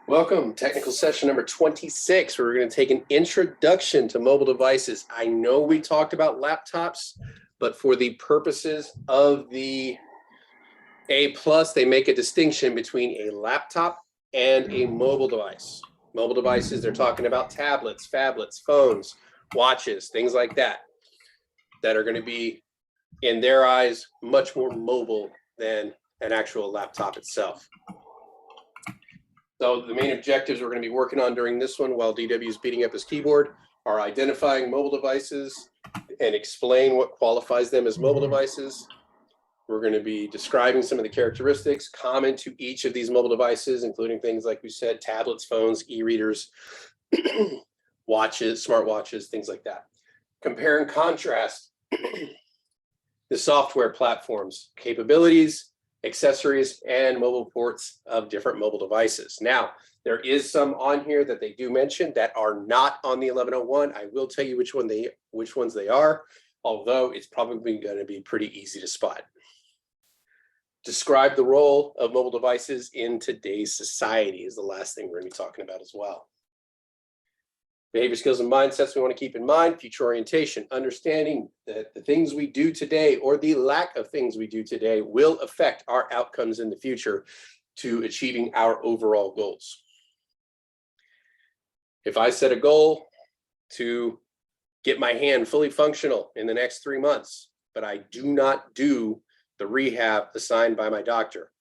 Welcome, technical session number 26, where we're going to take an introduction to mobile devices. I know we talked about laptops, but for the purposes of the A+, they make a distinction between a laptop and a mobile device. Mobile devices, they're talking about tablets, phablets, phones, watches, things like that are going to be, in their eyes, much more mobile than an actual laptop itself. So the main objectives we're going to be working on during this one, while DW is beating up his keyboard, are identifying mobile devices and explain what qualifies them as mobile devices. We're going to be describing some of the characteristics common to each of these mobile devices, including things like we said, tablets, phones, e-readers, watches, smartwatches, things like that. Compare and contrast the software platforms, capabilities, accessories, and mobile ports of different mobile devices. Now, there is some on here that they do mention that are not on the 1101. I will tell you which ones they are, although it's probably going to be pretty easy to spot. Describe the role of mobile devices in today's society is the last thing we're going to be talking about as well. Behavior skills and mindsets we want to keep in mind, future orientation, understanding that the things we do today or the lack of things we do today will affect our outcomes in the future to achieving our overall goals. If I set a goal to get my hand fully functional in the next 3 months, but I do not do the rehab assigned by my doctor,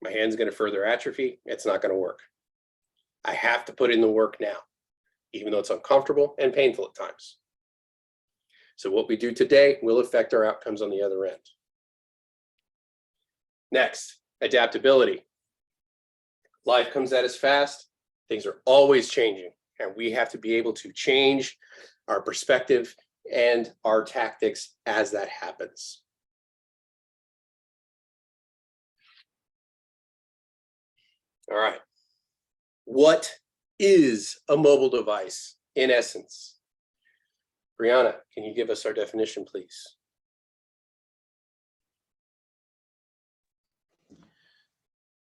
my hand's going to further atrophy. It's not going to work. I have to put in the work now, even though it's uncomfortable and painful at times. So what we do today will affect our outcomes on the other end. Next, adaptability. Life comes at us fast. Things are always changing, and we have to be able to change our perspective and our tactics as that happens. All right. What is a mobile device in essence? Brianna, can you give us our definition, please?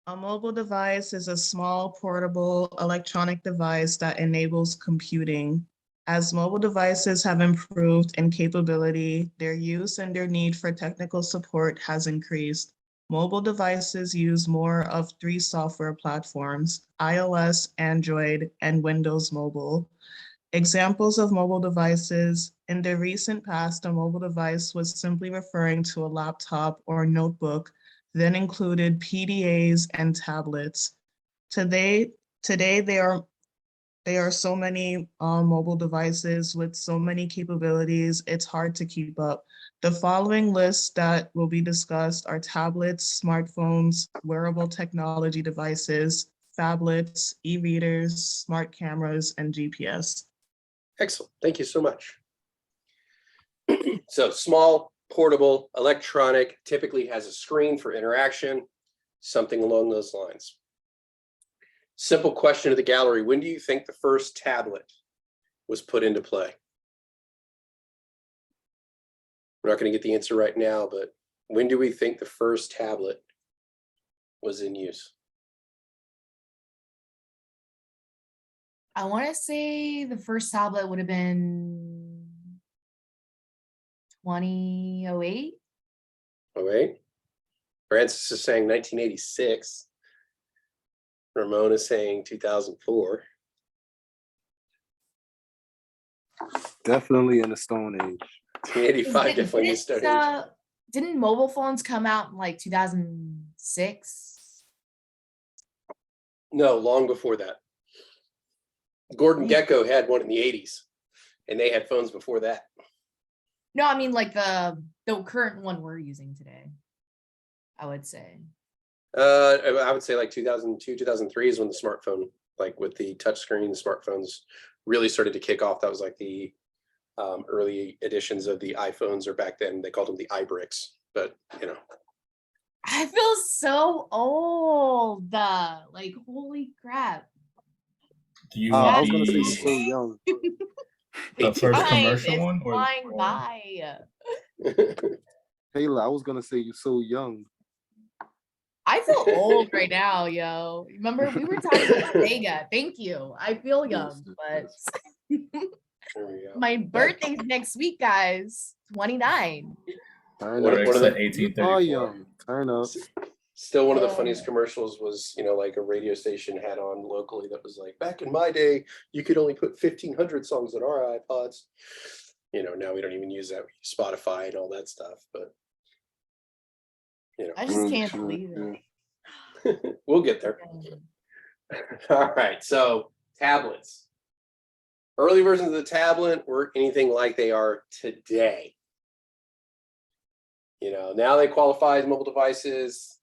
A mobile device is a small, portable electronic device that enables computing. As mobile devices have improved in capability, their use and their need for technical support has increased. Mobile devices use more of 3 software platforms: iOS, Android, and Windows Mobile. Examples of mobile devices: in the recent past, a mobile device was simply referring to a laptop or notebook, then included PDAs and tablets. Today there are so many mobile devices with so many capabilities, it's hard to keep up. The following lists that will be discussed are tablets, smartphones, wearable technology devices, phablets, e-readers, smart cameras, and GPS. Excellent. Thank you so much. So small, portable, electronic, typically has a screen for interaction, something along those lines. Simple question to the gallery. When do you think the first tablet was put into play? We're not going to get the answer right now, but when do we think the first tablet was in use? I want to say the first tablet would have been 2008. 08? Francis is saying 1986. Ramon is saying 2004. Definitely in the Stone Age. 1985, definitely in the Stone Age. Didn't mobile phones come out in like 2006? No, long before that. Gordon Gekko had one in the 80s, and they had phones before that. No, I mean like the current one we're using today, I would say. I would say like 2002, 2003 is when the smartphone, like with the touchscreen, the smartphones really started to kick off. That was like the early editions of the iPhones, or back then they called them the iBricks, but you know. I feel so old. Like, holy crap. I was gonna say you're so young. The first commercial one? Flying by. Taylor, I was gonna say you're so young. I feel old right now, yo. Remember, we were talking about Sega. Thank you. I feel young, but There we go. my birthday's next week, guys. 29. Kind What of. are Alexa the- You 1834. are young. Kind of. Still, one of the funniest commercials was, like a radio station had on locally that was like, back in my day, you could only put 1,500 songs on our iPods. Now we don't even use that. We use Spotify and all that stuff, but I just can't believe it. we'll get there. All right, so tablets. Early versions of the tablet were anything like they are today. Now they qualify as mobile devices.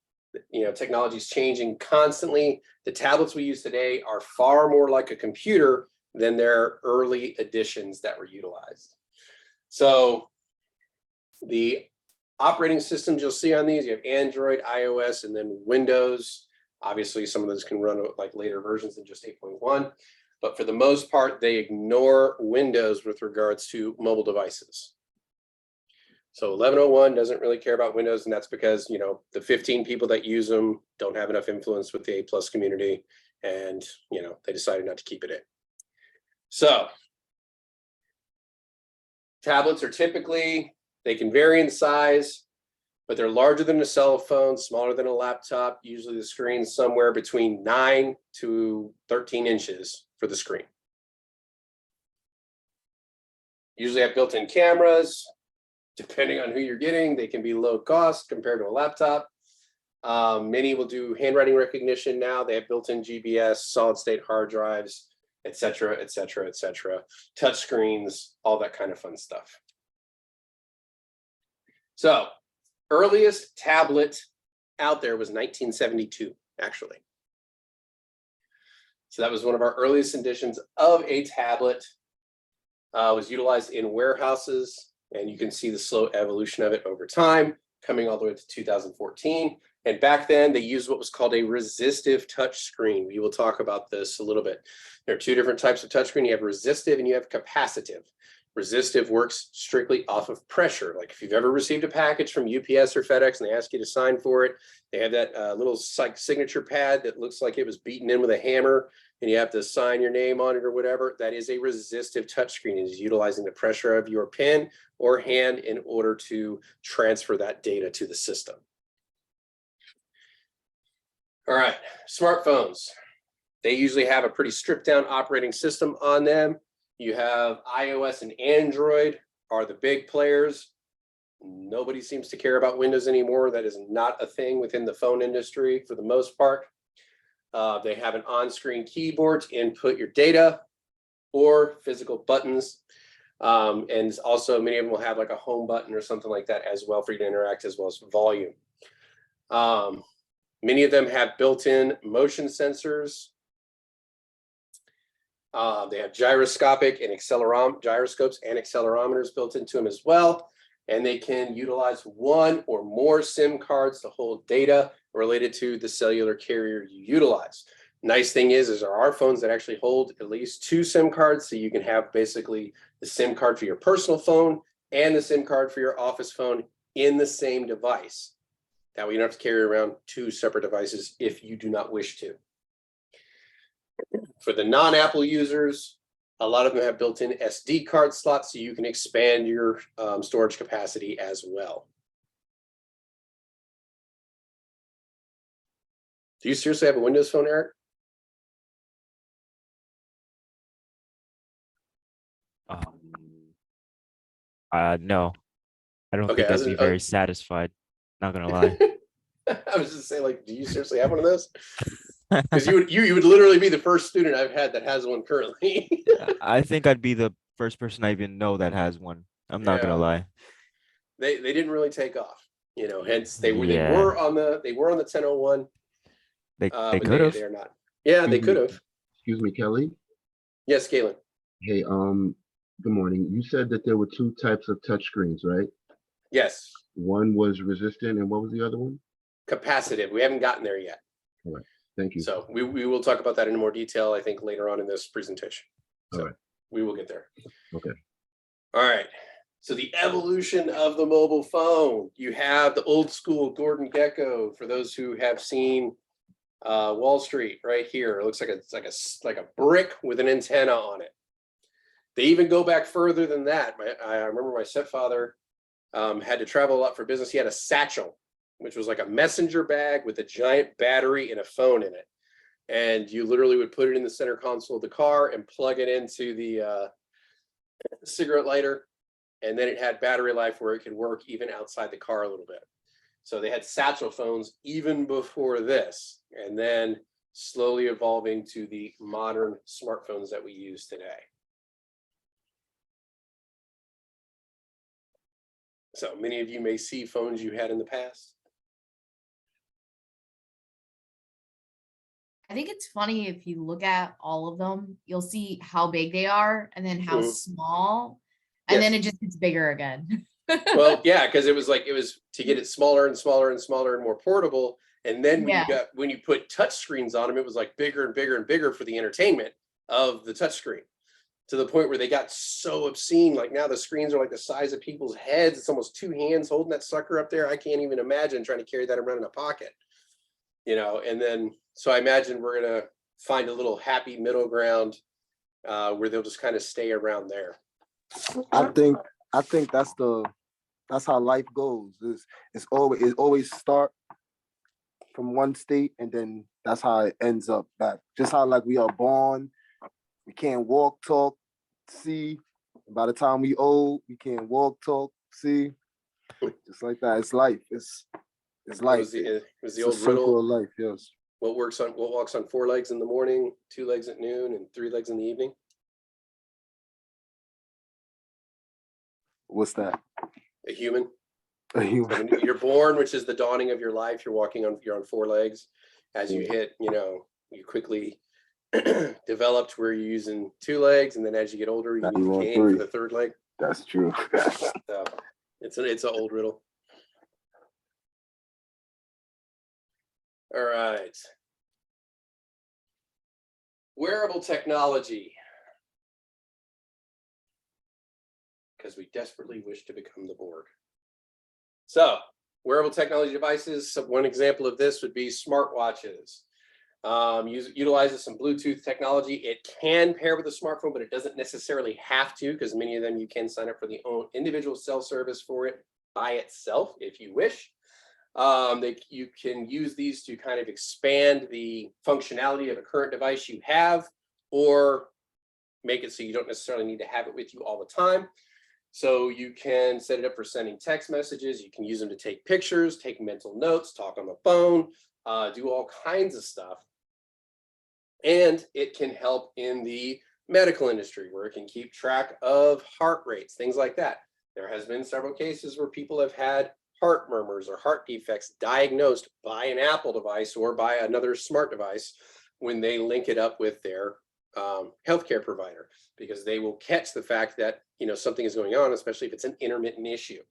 Technology is changing constantly. The tablets we use today are far more like a computer than their early editions that were utilized. So the operating systems you'll see on these, you have Android, iOS, and then Windows. Obviously, some of those can run like later versions than just 8.1. But for the most part, they ignore Windows with regards to mobile devices. So 1101 doesn't really care about Windows, and that's because, the 15 people that use them don't have enough influence with the A+ community, and, they decided not to keep it in. So tablets are typically, they can vary in size, but they're larger than a cell phone, smaller than a laptop. Usually the screen's somewhere between 9 to 13 inches for the screen. Usually have built-in cameras. Depending on who you're getting, they can be low cost compared to a laptop. Many will do handwriting recognition now. They have built-in GBS, solid state hard drives, et cetera, et cetera, et cetera. Touch screens, all that kind of fun stuff. So earliest tablet out there was 1972, actually. So that was one of our earliest editions of a tablet. Was utilized in warehouses. And you can see the slow evolution of it over time, coming all the way to 2014. And back then, they used what was called a resistive touch screen. We will talk about this a little bit. There are two different types of touchscreen. You have resistive and you have capacitive. Resistive works strictly off of pressure. Like if you've ever received a package from UPS or FedEx and they ask you to sign for it, they have that little signature pad that looks like it was beaten in with a hammer, and you have to sign your name on it or whatever. That is a resistive touchscreen. It is utilizing the pressure of your pen or hand in order to transfer that data to the system. All right, smartphones. They usually have a pretty stripped down operating system on them. You have iOS and Android are the big players. Nobody seems to care about Windows anymore. That is not a thing within the phone industry for the most part. They have an on-screen keyboard to input your data or physical buttons. And also many of them will have like a home button or something like that as well for you to interact, as well as volume. Many of them have built-in motion sensors. They have gyroscopic and gyroscopes and accelerometers built into them as well. And they can utilize one or more SIM cards to hold data related to the cellular carrier you utilize. Nice thing is there are phones that actually hold at least 2 SIM cards, so you can have basically the SIM card for your personal phone and the SIM card for your office phone in the same device. That way you don't have to carry around 2 separate devices if you do not wish to. For the non-Apple users, a lot of them have built-in SD card slots, so you can expand your storage capacity as well. Do you seriously have a Windows phone, Eric? No, I don't Okay, think I'd be very satisfied. Not gonna lie. I was just saying, like, do you seriously have one of those? Because you would literally be the first student I've had that has one currently. I think I'd be the first person I even know that has one. I'm not gonna lie. They didn't really take off, hence they were Yeah. on the 1001. They but could have. they're not. Yeah, they could have. Excuse me, Kelly. Yes, Galen. Hey, good morning. You said that there were 2 types of touchscreens, right? Yes. One was resistant, and what was the other one? Capacitive. We haven't gotten there yet. All right. Thank you. So we will talk about that in more detail, I think, later on in this presentation. So All right. we will get there. Okay. All right. So the evolution of the mobile phone, you have the old school Gordon Gecko. For those who have seen Wall Street right here, it looks like a brick with an antenna on it. They even go back further than that. I remember my stepfather had to travel a lot for business. He had a satchel, which was like a messenger bag with a giant battery and a phone in it. And you literally would put it in the center console of the car and plug it into the cigarette lighter. And then it had battery life where it could work even outside the car a little bit. So they had satchel phones even before this, and then slowly evolving to the modern smartphones that we use today. So many of you may see phones you had in the past. I think it's funny if you look at all of them, you'll see how big they are and then how small, and then Yes. it just gets bigger again. Well, yeah, because it was to get it smaller and smaller and smaller and more portable. And then when you put touch screens on them, it was like bigger and bigger and bigger for the entertainment of the touch screen, to the point where they got so obscene. Like now the screens are like the size of people's heads. It's almost two hands holding that sucker up there. I can't even imagine trying to carry that around in a pocket, and then, so I imagine we're going to find a little happy middle ground where they'll just kind of stay around there. I think that's how life goes. It always start from one state, and then that's how it ends up back. Just how like we are born, we can't walk, talk, see. By the time we old, we can't walk, talk, see. Just like that. It's life. It's life. It was the It's old a circle riddle. of life. Yes. What walks on 4 legs in the morning, 2 legs at noon, and 3 legs in the evening? What's that? A human. A So human. when you're born, which is the dawning of your life, you're on 4 legs. As you hit, you quickly developed where you're using 2 legs, and then as you get older, you Now need you the want cane for 3. the 3rd leg. That's true. So it's an old riddle. All right. Wearable technology. Because we desperately wish to become the Borg. So, wearable technology devices. So one example of this would be smartwatches. Utilizes some Bluetooth technology. It can pair with a smartphone, but it doesn't necessarily have to, because many of them you can sign up for the own individual cell service for it by itself if you wish. You can use these to kind of expand the functionality of a current device you have, or make it so you don't necessarily need to have it with you all the time. So you can set it up for sending text messages. You can use them to take pictures, take mental notes, talk on the phone, do all kinds of stuff. And it can help in the medical industry, where it can keep track of heart rates, things like that. There has been several cases where people have had heart murmurs or heart defects diagnosed by an Apple device or by another smart device when they link it up with their healthcare provider, because they will catch the fact that something is going on, especially if it's an intermittent issue.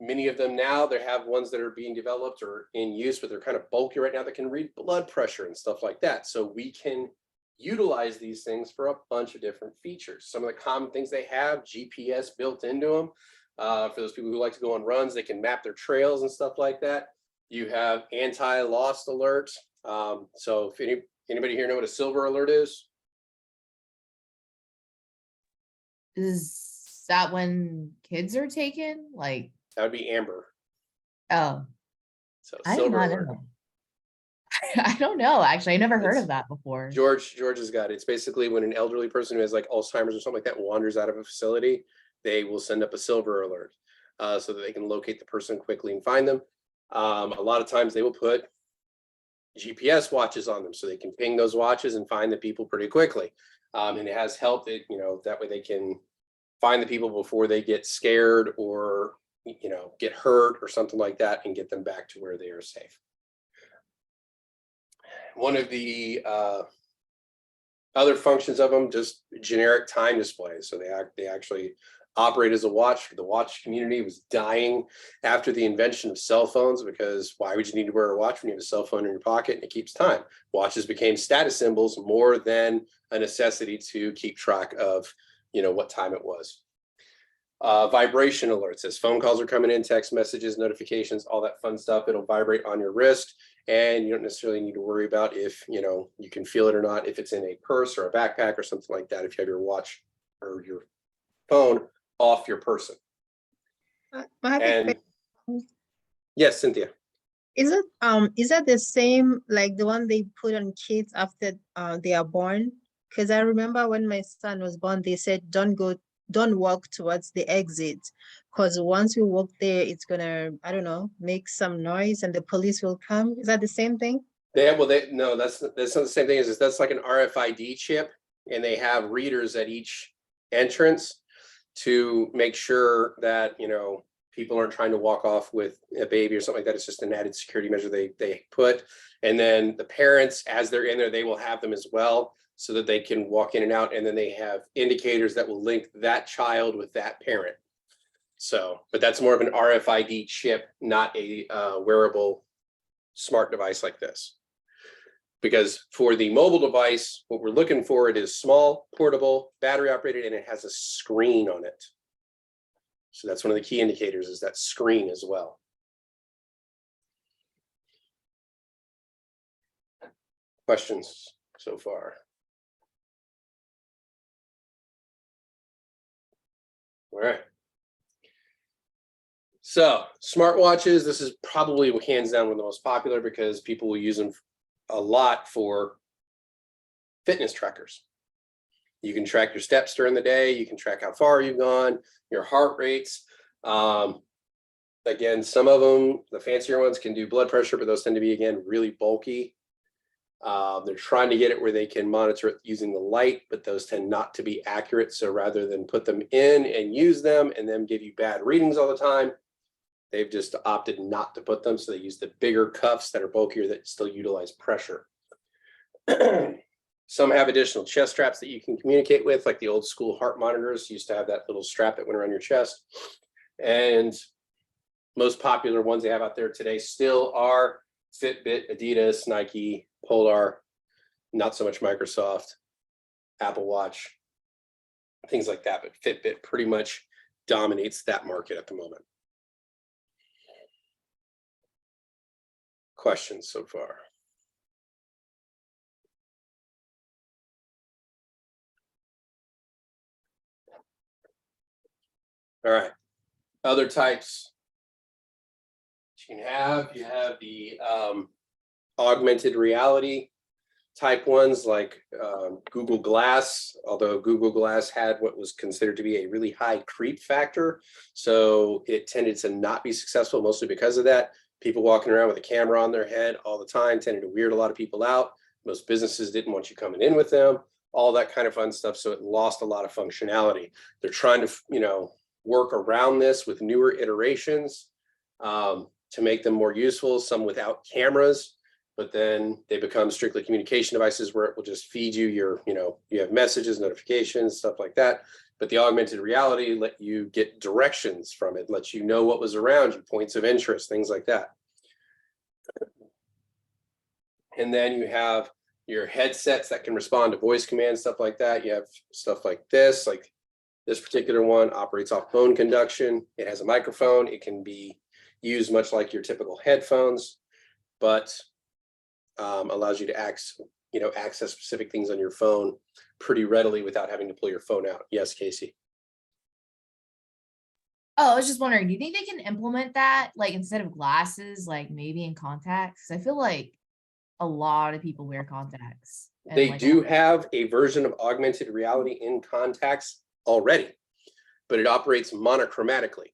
Many of them now, they have ones that are being developed or in use, but they're kind of bulky right now, that can read blood pressure and stuff like that. So we can utilize these things for a bunch of different features. Some of the common things they have, GPS built into them. For those people who like to go on runs, they can map their trails and stuff like that. You have anti-lost alerts. So if anybody here know what a silver alert is? Is that when kids are taken? Like, That would be amber. oh, So I did silver not alert. know. I don't know. Actually, I never heard It's- of that before. George has got it. It's basically when an elderly person who has like Alzheimer's or something like that wanders out of a facility, they will send up a silver alert so that they can locate the person quickly and find them. A lot of times they will put GPS watches on them so they can ping those watches and find the people pretty quickly. And it has helped it, that way they can find the people before they get scared or, get hurt or something like that, and get them back to where they are safe. One of the other functions of them, just generic time displays. So they actually operate as a watch. The watch community was dying after the invention of cell phones, because why would you need to wear a watch when you have a cell phone in your pocket and it keeps time? Watches became status symbols more than a necessity to keep track of, what time it was. Vibration alerts, as phone calls are coming in, text messages, notifications, all that fun stuff. It'll vibrate on your wrist, and you don't necessarily need to worry about if, you know, you can feel it or not, if it's in a purse or a backpack or something like that, if you have your watch or your phone off your person. I have a And question. yes, Cynthia. Is that the same like the one they put on kids after they are born? Because I remember when my son was born, they said don't walk towards the exit, because once you walk there, it's gonna, I don't know, make some noise and the police will come. Is that the same thing? No, that's not the same thing as that's like an RFID chip, and they have readers at each entrance to make sure that, you know, people aren't trying to walk off with a baby or something like that. It's just an added security measure they put. And then the parents, as they're in there, they will have them as well so that they can walk in and out. And then they have indicators that will link that child with that parent. So, but that's more of an RFID chip, not a wearable smart device like this. Because for the mobile device, what we're looking for, it is small, portable, battery operated, and it has a screen on it. So that's one of the key indicators, is that screen as well. Questions so far? All right. So smartwatches, this is probably hands down one of the most popular because people will use them a lot for fitness trackers. You can track your steps during the day. You can track how far you've gone, your heart rates. Again, some of them, the fancier ones, can do blood pressure, but those tend to be, again, really bulky. They're trying to get it where they can monitor it using the light, but those tend not to be accurate. So rather than put them in and use them and then give you bad readings all the time, they've just opted not to put them. So they use the bigger cuffs that are bulkier that still utilize pressure. Some have additional chest straps that you can communicate with, like the old school heart monitors used to have that little strap that went around your chest. And most popular ones they have out there today still are Fitbit, Adidas, Nike, Polar, not so much Microsoft, Apple Watch, things like that. But Fitbit pretty much dominates that market at the moment. Questions so far? All right, other types you have the augmented reality type ones like Google Glass, although Google Glass had what was considered to be a really high creep factor. So it tended to not be successful, mostly because of that. People walking around with a camera on their head all the time tended to weird a lot of people out. Most businesses didn't want you coming in with them, all that kind of fun stuff. So it lost a lot of functionality. They're trying to, you know, work around this with newer iterations to make them more useful, some without cameras, but then they become strictly communication devices where it will just feed you your, you know, you have messages, notifications, stuff like that. But the augmented reality let you get directions from it, lets you know what was around you, points of interest, things like that. And then you have your headsets that can respond to voice commands, stuff like that. You have stuff like this particular one operates off bone conduction. It has a microphone. It can be used much like your typical headphones, but allows you to access specific things on your phone pretty readily without having to pull your phone out. Yes, Casey. Oh, I was just wondering, do you think they can implement that, like instead of glasses, like maybe in contacts? I feel like a lot of people wear contacts. They like, do have a version of augmented reality in contacts already, but it operates monochromatically.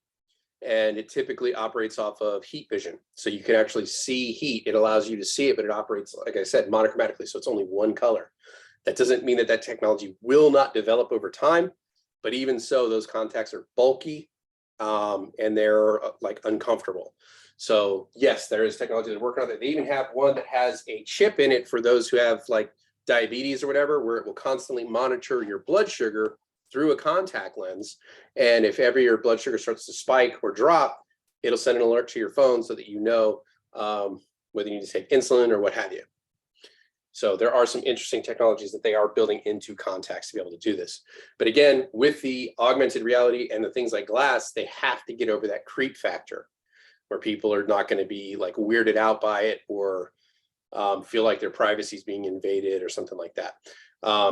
And it typically operates off of heat vision. So you can actually see heat. It allows you to see it, but it operates, like I said, monochromatically. So it's only one color. That doesn't mean that that technology will not develop over time, but even so, those contacts are bulky and they're like uncomfortable. So yes, there is technology they're working on it. They even have one that has a chip in it for those who have like diabetes or whatever, where it will constantly monitor your blood sugar through a contact lens. And if ever your blood sugar starts to spike or drop, it'll send an alert to your phone so that you know whether you need to take insulin or what have you. So there are some interesting technologies that they are building into contacts to be able to do this. But again, with the augmented reality and the things like glass, they have to get over that creep factor where people are not going to be like weirded out by it or feel like their privacy is being invaded or something like that.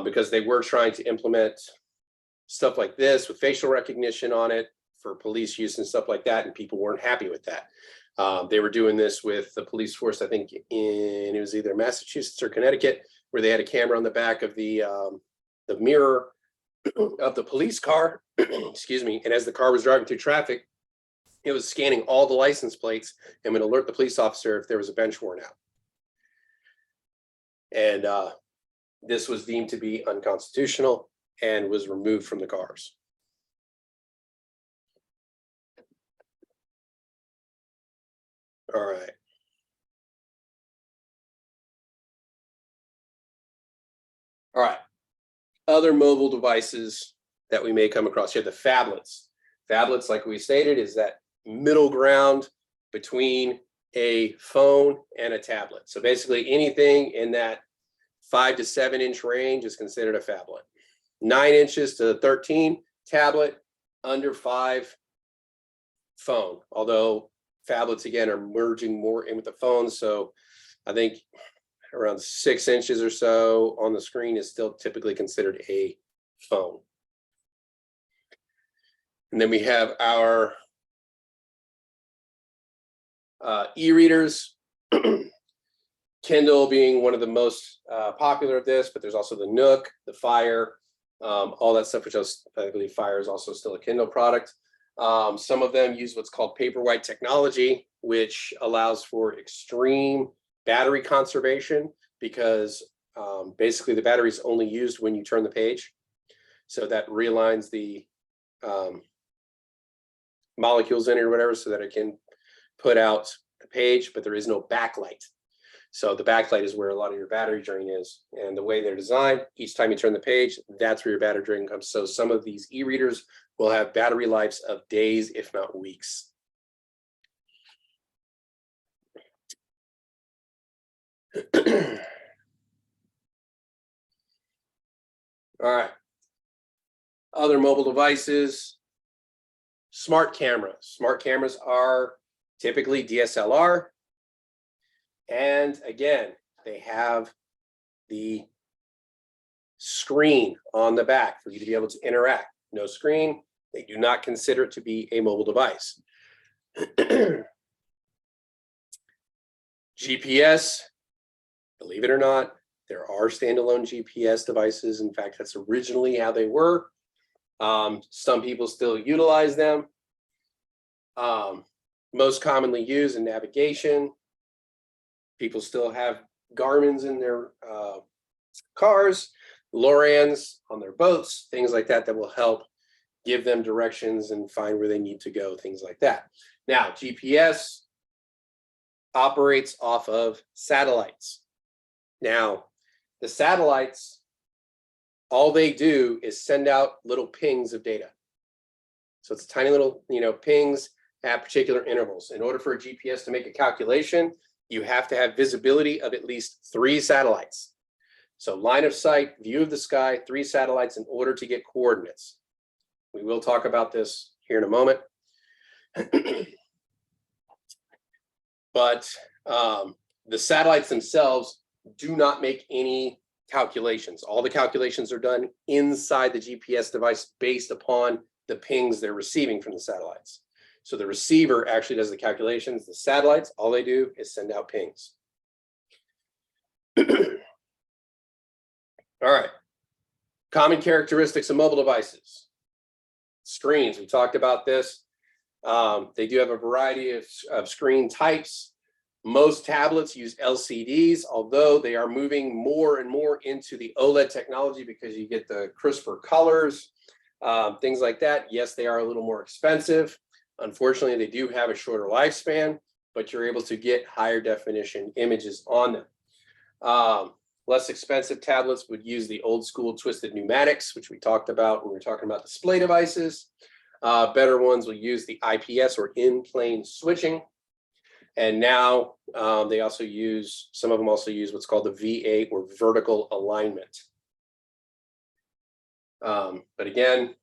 Because they were trying to implement stuff like this with facial recognition on it for police use and stuff like that, and people weren't happy with that. They were doing this with the police force, I think it was either Massachusetts or Connecticut, where they had a camera on the back of the mirror of the police car, excuse me, and as the car was driving through traffic, it was scanning all the license plates and would alert the police officer if there was a bench warrant out. And this was deemed to be unconstitutional and was removed from the cars. All right. All right. Other mobile devices that we may come across here, the phablets. Phablets, like we stated, is that middle ground between a phone and a tablet. So basically anything in that 5 to 7 inch range is considered a phablet. 9 inches to 13 tablet, under 5 phone. Although phablets again are merging more in with the phones, so I think around 6 inches or so on the screen is still typically considered a phone. And then we have our e-readers, Kindle being one of the most popular of this, but there's also the Nook, the Fire, all that stuff, which I believe Fire is also still a Kindle product. Some of them use what's called Paperwhite technology, which allows for extreme battery conservation because basically the battery is only used when you turn the page. So that realigns the molecules in it or whatever so that it can put out the page, but there is no backlight. So the backlight is where a lot of your battery drain is. And the way they're designed, each time you turn the page, that's where your battery drain comes. So some of these e-readers will have battery lives of days, if not weeks. All right. Other mobile devices, smart cameras. Smart cameras are typically DSLR. And again, they have the screen on the back for you to be able to interact. No screen, they do not consider it to be a mobile device. GPS, believe it or not, there are standalone GPS devices. In fact, that's originally how they were. Some people still utilize them. Most commonly used in navigation. People still have Garmin's in their cars, Lorans on their boats, things like that, that will help give them directions and find where they need to go, things like that. Now, GPS operates off of satellites. Now, the satellites, all they do is send out little pings of data. So it's tiny little, pings at particular intervals. In order for a GPS to make a calculation, you have to have visibility of at least 3 satellites. So line of sight, view of the sky, 3 satellites in order to get coordinates. We will talk about this here in a moment. But the satellites themselves do not make any calculations. All the calculations are done inside the GPS device based upon the pings they're receiving from the satellites. So the receiver actually does the calculations. The satellites, all they do is send out pings. All right. Common characteristics of mobile devices. Screens, we talked about this. They do have a variety of screen types. Most tablets use LCDs, although they are moving more and more into the OLED technology because you get the crisper colors, things like that. Yes, they are a little more expensive. Unfortunately, they do have a shorter lifespan, but you're able to get higher definition images on them. Less expensive tablets would use the old school twisted pneumatics, which we talked about when we were talking about display devices. Better ones will use the IPS or in-plane switching. And now they also use, some of them also use what's called the V8 or vertical alignment. But again,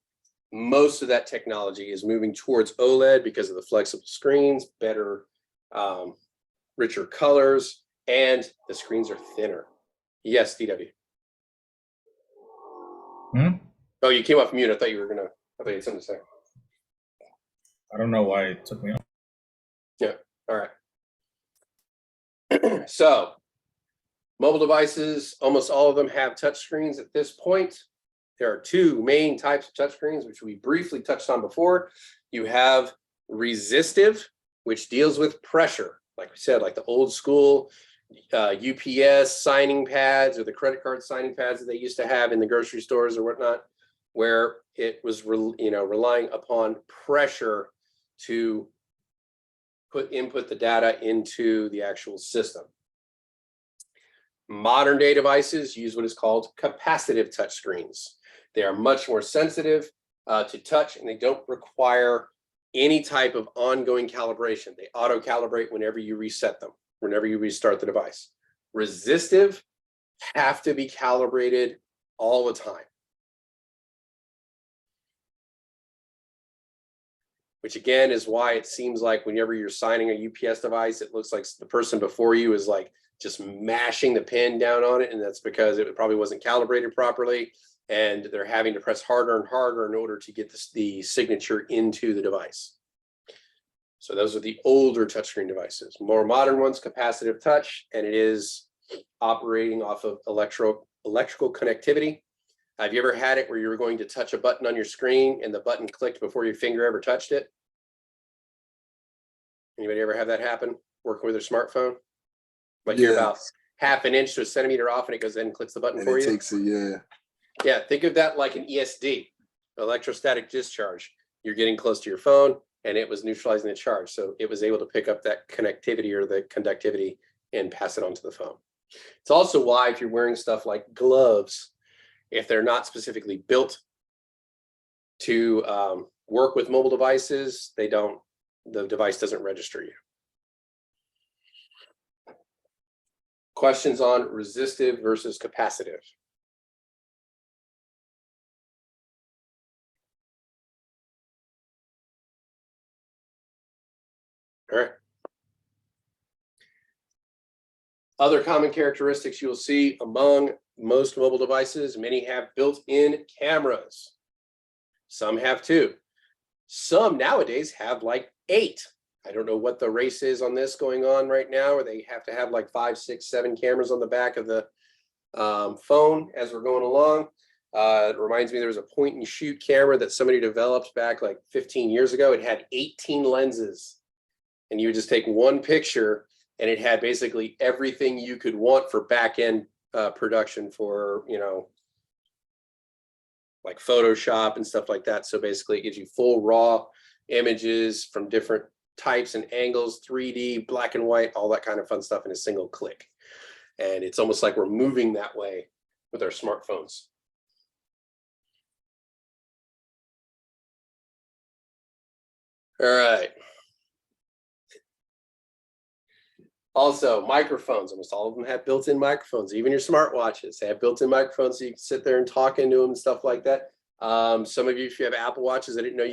most of that technology is moving towards OLED because of the flexible screens, better, richer colors, and the screens are thinner. Yes, DW. Oh, you came off mute. I thought you had something to say. I don't know why it took me off. Yeah, all right. So, mobile devices, almost all of them have touch screens at this point. There are two main types of touchscreens, which we briefly touched on before. You have resistive, which deals with pressure. Like we said, like the old school UPS signing pads or the credit card signing pads that they used to have in the grocery stores or whatnot, where it was relying upon pressure to input the data into the actual system. Modern day devices use what is called capacitive touchscreens. They are much more sensitive to touch, and they don't require any type of ongoing calibration. They auto calibrate whenever you reset them, whenever you restart the device. Resistive have to be calibrated all the time. Which again is why it seems like whenever you're signing a UPS device, it looks like the person before you is like just mashing the pin down on it, and that's because it probably wasn't calibrated properly, and they're having to press harder and harder in order to get the signature into the device. So those are the older touchscreen devices. More modern ones, capacitive touch, and it is operating off of electrical connectivity. Have you ever had it where you were going to touch a button on your screen and the button clicked before your finger ever touched it? Anybody ever have that happen working with their smartphone? Like you're about half an inch to a centimeter off and it goes in and clicks the button for you? Takes it, yeah. Yeah, think of that like an ESD, electrostatic discharge. You're getting close to your phone and it was neutralizing the charge. So it was able to pick up that connectivity or the conductivity and pass it on to the phone. It's also why if you're wearing stuff like gloves, if they're not specifically built to work with mobile devices, the device doesn't register you. Questions on resistive versus capacitive? All right. Other common characteristics you'll see among most mobile devices, many have built-in cameras. Some have 2. Some nowadays have like 8. I don't know what the race is on this going on right now, where they have to have like 5, 6, 7 cameras on the back of the phone as we're going along. It reminds me there was a point and shoot camera that somebody developed back like 15 years ago. It had 18 lenses, and you would just take one picture and it had basically everything you could want for back-end production for, like Photoshop and stuff like that. So basically it gives you full raw images from different types and angles, 3D, black and white, all that kind of fun stuff in a single click. And it's almost like we're moving that way with our smartphones. All right. Also, microphones, almost all of them have built-in microphones. Even your smartwatches, they have built-in microphones, so you can sit there and talk into them and stuff like that. Some of you, if you have Apple Watches, I didn't know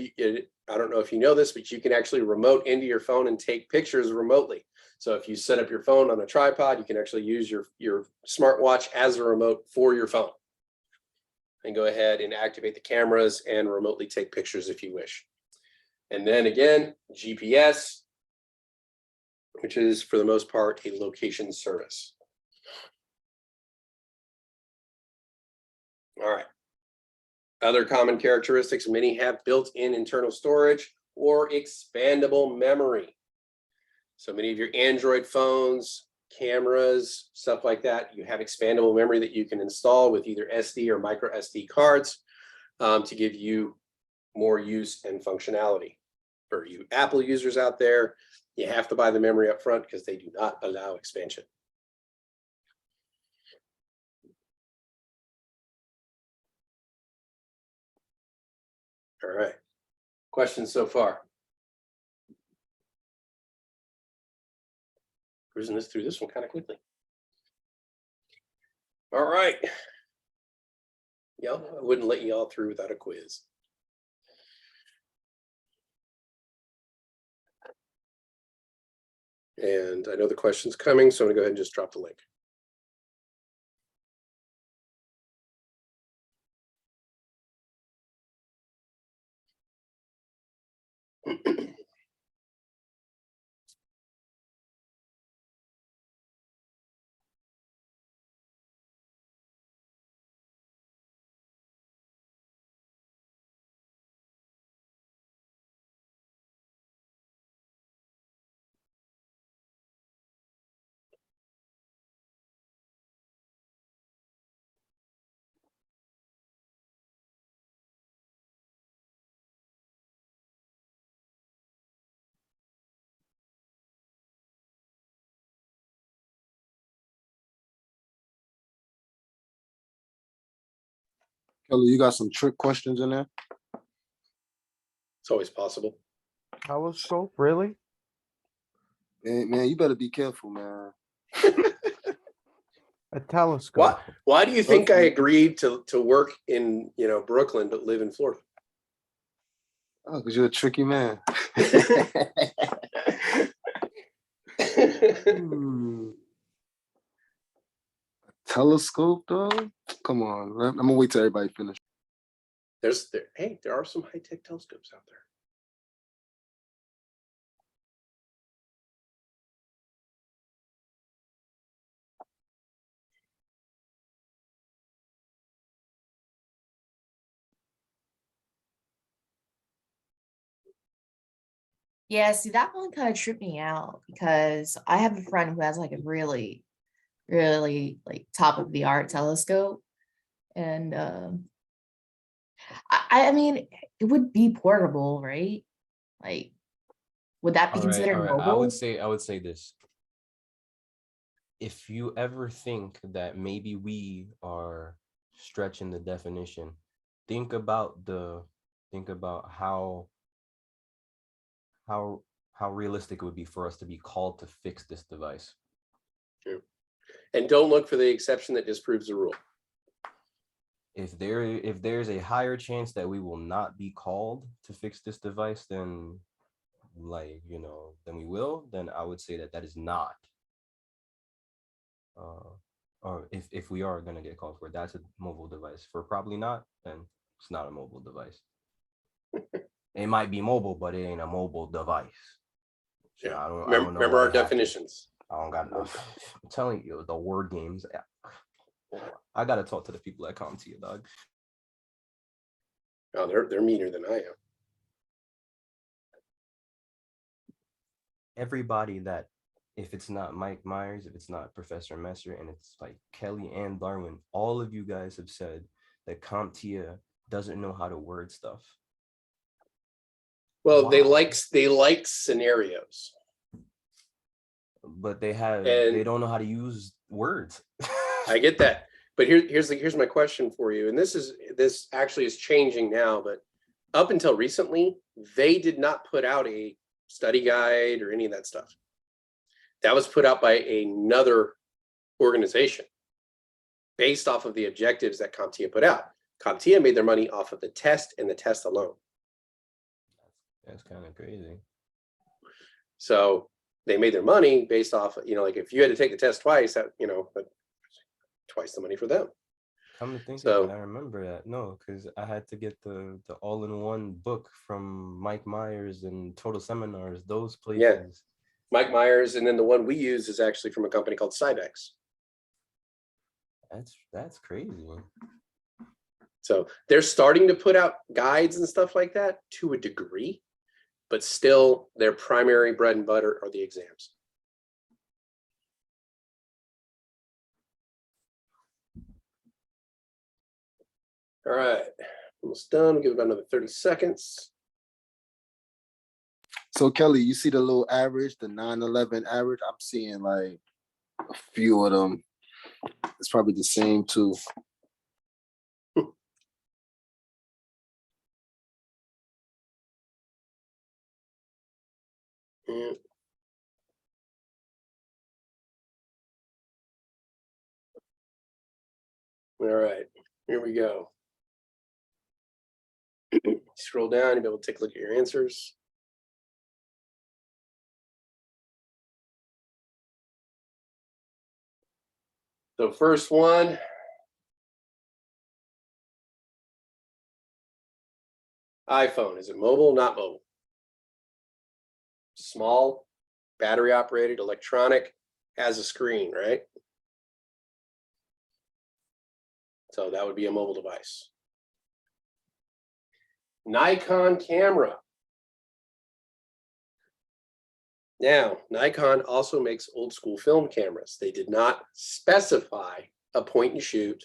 I don't know if you know this, but you can actually remote into your phone and take pictures remotely. So if you set up your phone on a tripod, you can actually use your smartwatch as a remote for your phone. And go ahead and activate the cameras and remotely take pictures if you wish. And then again, GPS, which is for the most part a location service. All right. Other common characteristics, many have built-in internal storage or expandable memory. So many of your Android phones, cameras, stuff like that, you have expandable memory that you can install with either SD or micro SD cards to give you more use and functionality. For you Apple users out there, you have to buy the memory up front because they do not allow expansion. All right. Questions so far? Cruising through this one kind of quickly. All right. Yeah, I wouldn't let y'all through without a quiz. And I know the question's coming, so I'm gonna go ahead and just drop the link. Kelly, you got some trick questions in there? It's always possible. Telescope, really? Man, you better be careful, man. A telescope. Why do you think I agreed to work in Brooklyn but live in Florida? Oh, because you're a tricky man. Telescope, though? Come on. I'm gonna wait till everybody finish. There are some high-tech telescopes out there. Yeah, see, that one kind of tripped me out because I have a friend who has like a really, really like top of the art telescope. And I mean, it would be portable, right? Like, would that be considered all right. mobile? I would say this. If you ever think that maybe we are stretching the definition, think about how realistic it would be for us to be called to fix this device. True. And don't look for the exception that disproves the rule. If there's a higher chance that we will not be called to fix this device than we will, then I would say that is not. Or if we are going to get called for it, that's a mobile device. For probably not, then it's not a mobile device. It might be mobile, but it ain't a mobile device. So Yeah. I don't know. Remember our definitions. I don't got enough. I'm telling you, the word games. I gotta talk to the people at CompTIA, dog. Oh, they're meaner than I am. Everybody that, if it's not Mike Myers, if it's not Professor Messer, and it's like Kelly and Darwin, all of you guys have said that CompTIA doesn't know how to word stuff. Well, they like scenarios. But they don't know how to use words. I get that. But here's my question for you. And this actually is changing now, but up until recently, they did not put out a study guide or any of that stuff. That was put out by another organization based off of the objectives that CompTIA put out. CompTIA made their money off of the test and the test alone. That's kind of crazy. So they made their money based off, like if you had to take the test twice, that, but twice the money for them. Come to think of it, I remember that. No, because I had to get the all-in-one book from Mike Myers and Total Seminars, those places. Yeah. Mike Myers, and then the one we use is actually from a company called Cybex. That's crazy. So they're starting to put out guides and stuff like that to a degree, but still their primary bread and butter are the exams. All right, almost done. We'll give it about another 30 seconds. So Kelly, you see the little average, the 9/11 average? I'm seeing like a few of them. It's probably the same too. Yeah. All right, here we go. Scroll down, you'll be able to take a look at your answers. So first one. iPhone, is it mobile, not mobile? Small, battery operated, electronic, has a screen, right? So that would be a mobile device. Nikon camera. Now, Nikon also makes old school film cameras. They did not specify a point and shoot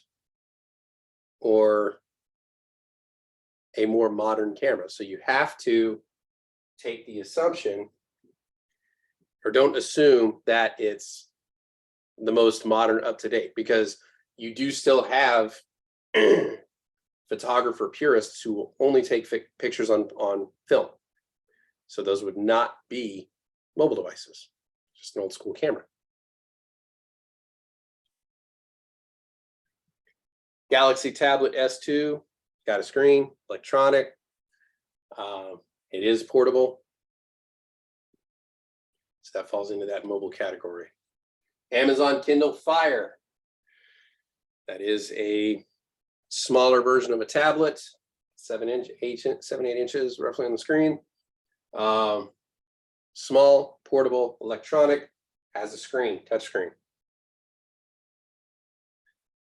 or a more modern camera. So you have to take the assumption, or don't assume that it's the most modern, up to date, because you do still have photographer purists who will only take pictures on film. So those would not be mobile devices, just an old school camera. Galaxy Tablet S2, got a screen, electronic. It is portable. So that falls into that mobile category. Amazon Kindle Fire. That is a smaller version of a tablet, 7, 8 inches roughly on the screen. Small, portable, electronic, has a screen, touch screen.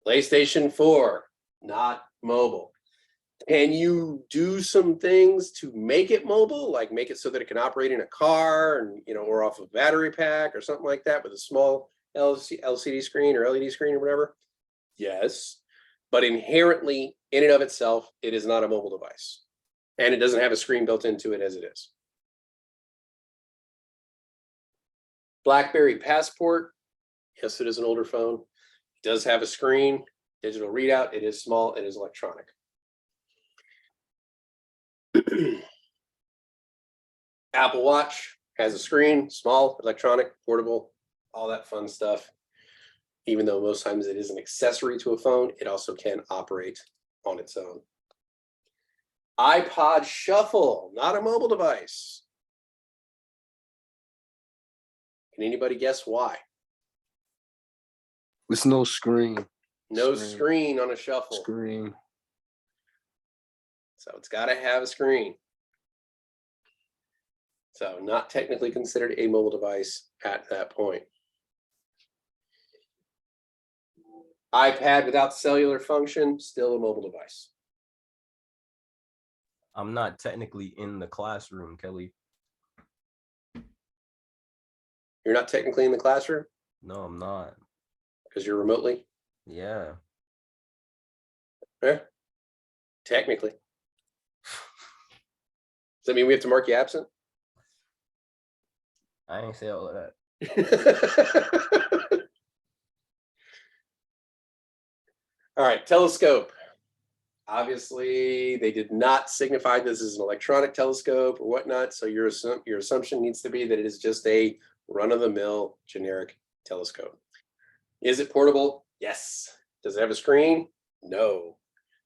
PlayStation 4, not mobile. Can you do some things to make it mobile, like make it so that it can operate in a car, and or off a battery pack or something like that with a small LCD screen or LED screen or whatever? Yes, but inherently in and of itself, it is not a mobile device, and it doesn't have a screen built into it as it is. BlackBerry Passport, yes, it is an older phone. It does have a screen, digital readout. It is small. It is electronic. Apple Watch has a screen, small, electronic, portable, all that fun stuff. Even though most times it is an accessory to a phone, it also can operate on its own. iPod Shuffle, not a mobile device. Can anybody guess why? With no screen. No screen on a shuffle. Screen. So it's got to have a screen. So not technically considered a mobile device at that point. iPad without cellular function, still a mobile device. I'm not technically in the classroom, Kelly. You're not technically in the classroom? No, I'm not. Because you're remotely? Yeah. Yeah. Technically. Does that mean we have to mark you absent? I ain't say all of that. All right, telescope. Obviously, they did not signify this as an electronic telescope or whatnot, so your assumption needs to be that it is just a run-of-the-mill generic telescope. Is it portable? Yes. Does it have a screen? No.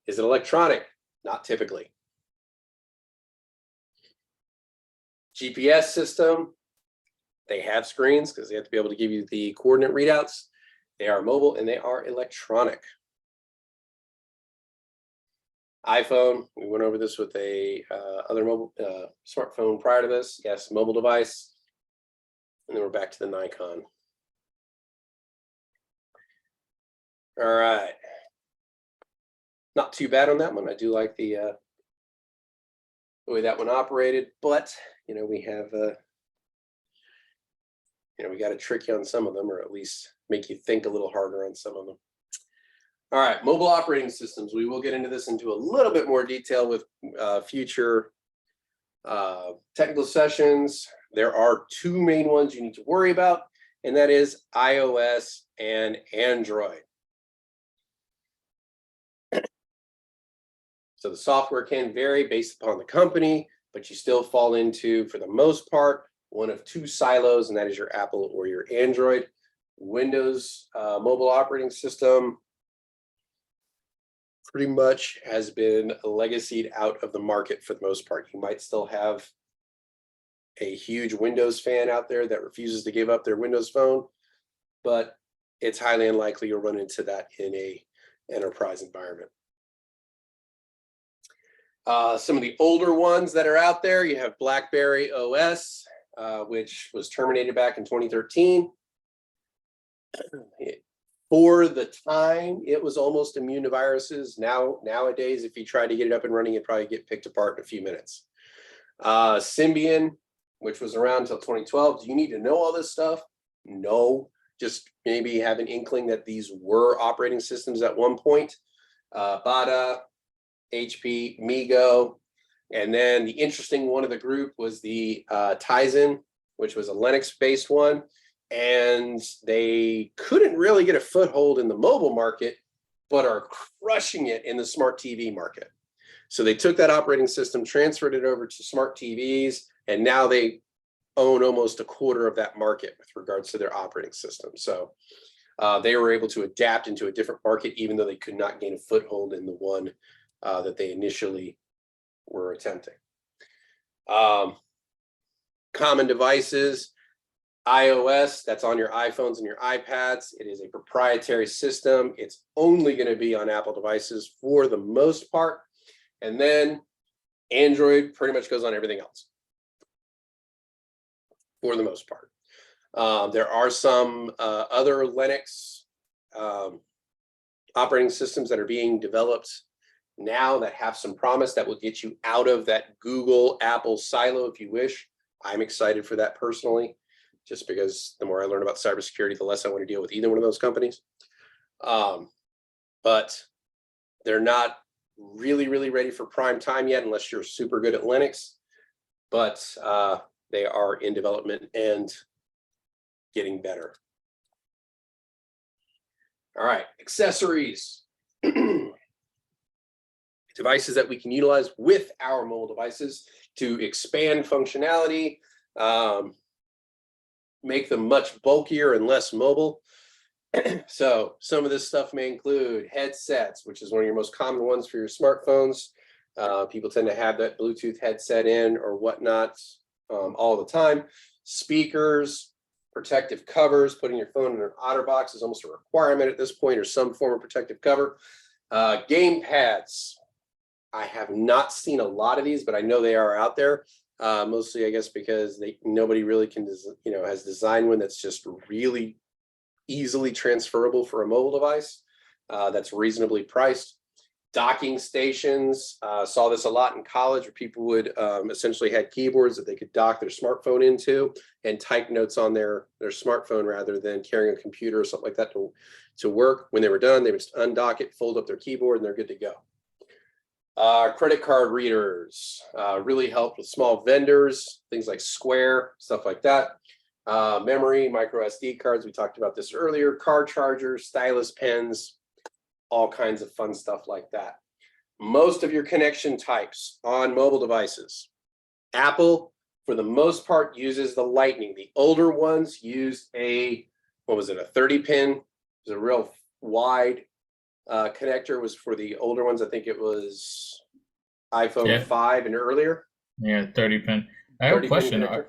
Is it electronic? Not typically. GPS system. They have screens because they have to be able to give you the coordinate readouts. They are mobile and they are electronic. iPhone, we went over this with a other mobile smartphone prior to this. Yes, mobile device. And then we're back to the Nikon. All right. Not too bad on that one. I do like the way that one operated, but we have we got to trick you on some of them, or at least make you think a little harder on some of them. All right, mobile operating systems. We will get into this into a little bit more detail with future technical sessions. There are two main ones you need to worry about, and that is iOS and Android. So the software can vary based upon the company, but you still fall into, for the most part, one of two silos, and that is your Apple or your Android. Windows mobile operating system pretty much has been legacied out of the market for the most part. You might still have a huge Windows fan out there that refuses to give up their Windows phone, but it's highly unlikely you'll run into that in a enterprise environment. Some of the older ones that are out there, you have BlackBerry OS, which was terminated back in 2013. For the time, it was almost immune to viruses. Nowadays, if you try to get it up and running, it'd probably get picked apart in a few minutes. Symbian, which was around until 2012. Do you need to know all this stuff? No, just maybe have an inkling that these were operating systems at one point. Bada, HP, Migo, and then the interesting one of the group was the Tizen, which was a Linux-based one, and they couldn't really get a foothold in the mobile market, but are crushing it in the smart TV market. So they took that operating system, transferred it over to smart TVs, and now they own almost a quarter of that market with regards to their operating system. So they were able to adapt into a different market, even though they could not gain a foothold in the one that they initially were attempting. Common devices, iOS, that's on your iPhones and your iPads. It is a proprietary system. It's only going to be on Apple devices for the most part. And then Android pretty much goes on everything else for the most part. There are some other Linux operating systems that are being developed now that have some promise that will get you out of that Google, Apple silo, if you wish. I'm excited for that personally, just because the more I learn about cybersecurity, the less I want to deal with either one of those companies. But they're not really ready for prime time yet, unless you're super good at Linux. But they are in development and getting better. All right, accessories. Devices that we can utilize with our mobile devices to expand functionality, make them much bulkier and less mobile. So some of this stuff may include headsets, which is one of your most common ones for your smartphones. People tend to have that Bluetooth headset in or whatnot all the time. Speakers, protective covers, putting your phone in an OtterBox is almost a requirement at this point, or some form of protective cover. Game pads. I have not seen a lot of these, but I know they are out there. Mostly, I guess, because nobody really can, has designed one that's just really easily transferable for a mobile device that's reasonably priced. Docking stations, saw this a lot in college, where people would essentially had keyboards that they could dock their smartphone into and type notes on their smartphone rather than carrying a computer or something like that to work. When they were done, they would just undock it, fold up their keyboard, and they're good to go. Credit card readers really helped with small vendors, things like Square, stuff like that. Memory, micro SD cards, we talked about this earlier, car chargers, stylus pens, all kinds of fun stuff like that. Most of your connection types on mobile devices. Apple, for the most part, uses the Lightning. The older ones used a 30 pin. It was a real wide connector. Was for the older ones. I think it was iPhone 5 and earlier. Yeah, 30 pin. I have a question. Are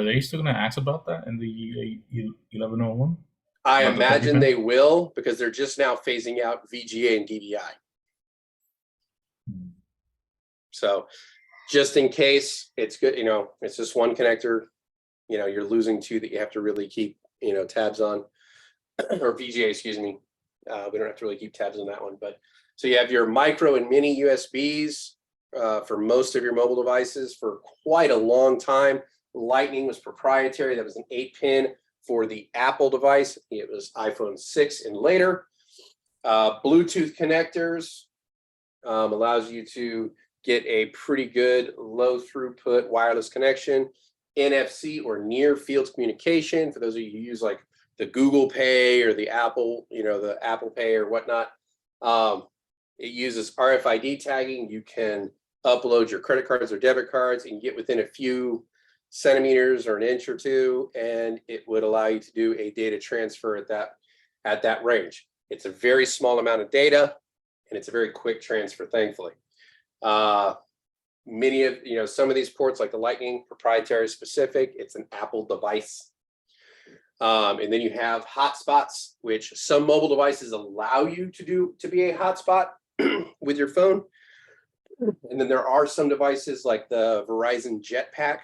they still going to ask about that in the 1101? I imagine they will, because they're just now phasing out VGA and DVI. So just in case, it's good, it's just one connector, you're losing two that you have to really keep, tabs on, or VGA, excuse me. We don't have to really keep tabs on that one. But so you have your micro and mini USBs for most of your mobile devices for quite a long time. Lightning was proprietary. That was an 8-pin for the Apple device. It was iPhone 6 and later. Bluetooth connectors allows you to get a pretty good low throughput wireless connection. NFC or near field communication, for those of you who use like the Google Pay or the Apple, the Apple Pay or whatnot. It uses RFID tagging. You can upload your credit cards or debit cards and get within a few centimeters or an inch or two, and it would allow you to do a data transfer at that range. It's a very small amount of data, and it's a very quick transfer, thankfully. Many of, some of these ports like the Lightning, proprietary specific, it's an Apple device. And then you have hotspots, which some mobile devices allow you to be a hotspot with your phone. And then there are some devices like the Verizon Jetpack,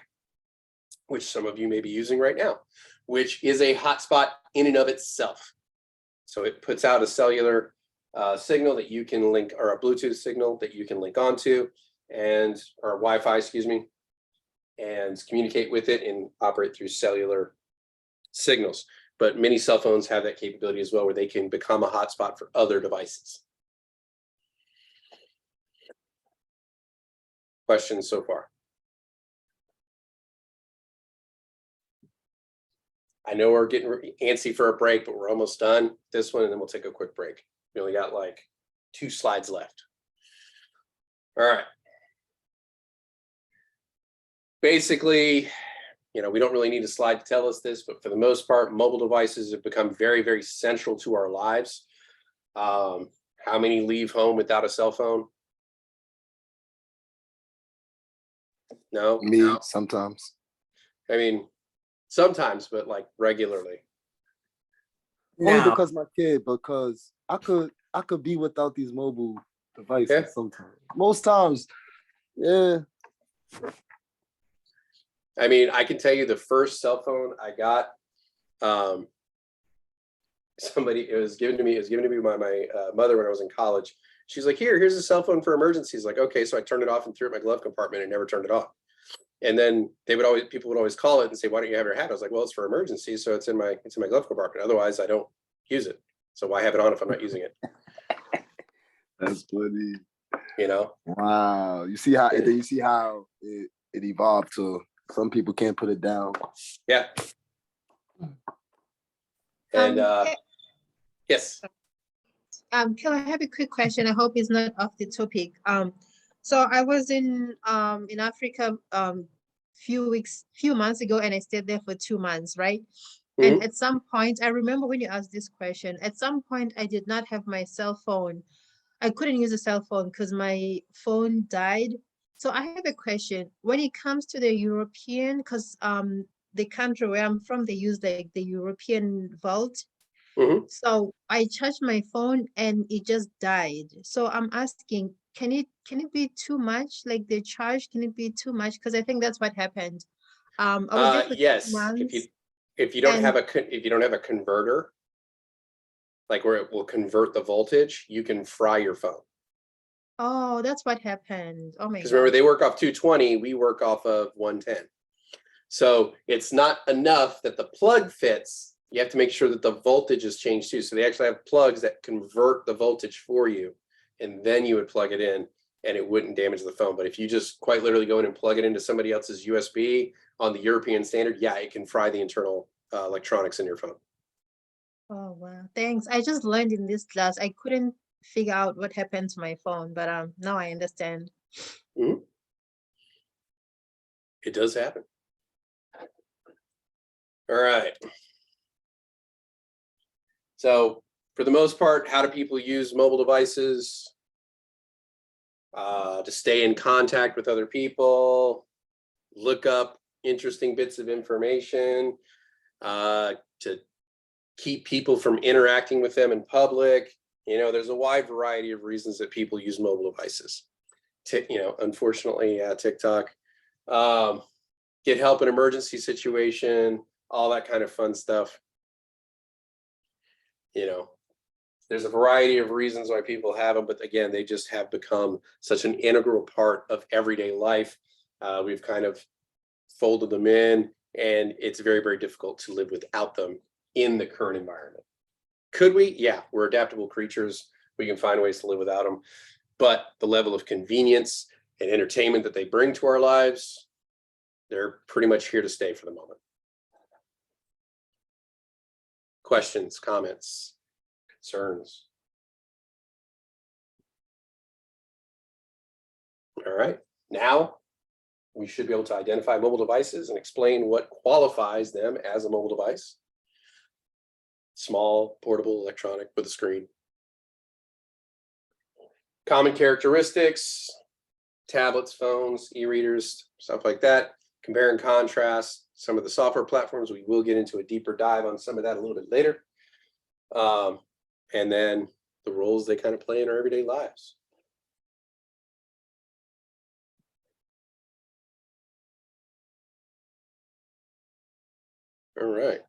which some of you may be using right now, which is a hotspot in and of itself. So it puts out a cellular signal that you can link, or a Bluetooth signal that you can link onto, or Wi-Fi, excuse me, and communicate with it and operate through cellular signals. But many cell phones have that capability as well, where they can become a hotspot for other devices. Questions so far? I know we're getting antsy for a break, but we're almost done this one, and then we'll take a quick break. We only got like 2 slides left. All right. Basically, we don't really need a slide to tell us this, but for the most part, mobile devices have become very, very central to our lives. How many leave home without a cell phone? No? Me, sometimes. I mean, sometimes, but like regularly. Only because my kid, because I could be without these mobile devices sometimes. Most times, yeah. I mean, I can tell you the first cell phone I got, it was given to me by my mother when I was in college. She's like, here's a cell phone for emergencies. Like, okay, so I turned it off and threw it in my glove compartment and never turned it on. And then people would always call it and say, why don't you have your hat? I was like, well, it's for emergencies, so it's in my glove compartment. Otherwise, I don't use it. So why have it on if I'm not using it? That's funny. Wow. You see how it evolved to some people can't put it down. Yeah. And yes. Kel, I have a quick question. I hope it's not off the topic. So I was in Africa few months ago, and I stayed there for 2 months, right? Mm-hmm. And at some point, I remember when you asked this question, at some point I did not have my cell phone. I couldn't use a cell phone because my phone died. So I have a question. When it comes to the European, because the country where I'm from, they use the European vault. Mm-hmm. So I charged my phone and it just died. So I'm asking, can it be too much? Like the charge, can it be too much? Because I think that's what happened. I was there for 2 yes. months. If you don't have a converter, like where it will convert the voltage, you can fry your phone. Oh, that's what happened. Oh my Because remember, God. they work off 220, we work off of 110. So it's not enough that the plug fits. You have to make sure that the voltage is changed too. So they actually have plugs that convert the voltage for you, and then you would plug it in and it wouldn't damage the phone. But if you just quite literally go in and plug it into somebody else's USB on the European standard, yeah, it can fry the internal electronics in your phone. Oh, wow. Thanks. I just learned in this class. I couldn't figure out what happened to my phone, but now I understand. Mm-hmm. It does happen. All right. So for the most part, how do people use mobile devices? To stay in contact with other people, look up interesting bits of information, to keep people from interacting with them in public. There's a wide variety of reasons that people use mobile devices. Unfortunately, TikTok, get help in emergency situation, all that kind of fun stuff. There's a variety of reasons why people have them, but again, they just have become such an integral part of everyday life. We've kind of folded them in, and it's very, very difficult to live without them in the current environment. Could we? Yeah, we're adaptable creatures. We can find ways to live without them, but the level of convenience and entertainment that they bring to our lives, they're pretty much here to stay for the moment. Questions, comments, concerns? All right, now we should be able to identify mobile devices and explain what qualifies them as a mobile device. Small, portable, electronic with a screen. Common characteristics, tablets, phones, e-readers, stuff like that. Compare and contrast some of the software platforms. We will get into a deeper dive on some of that a little bit later. And then the roles they kind of play in our everyday lives. All right.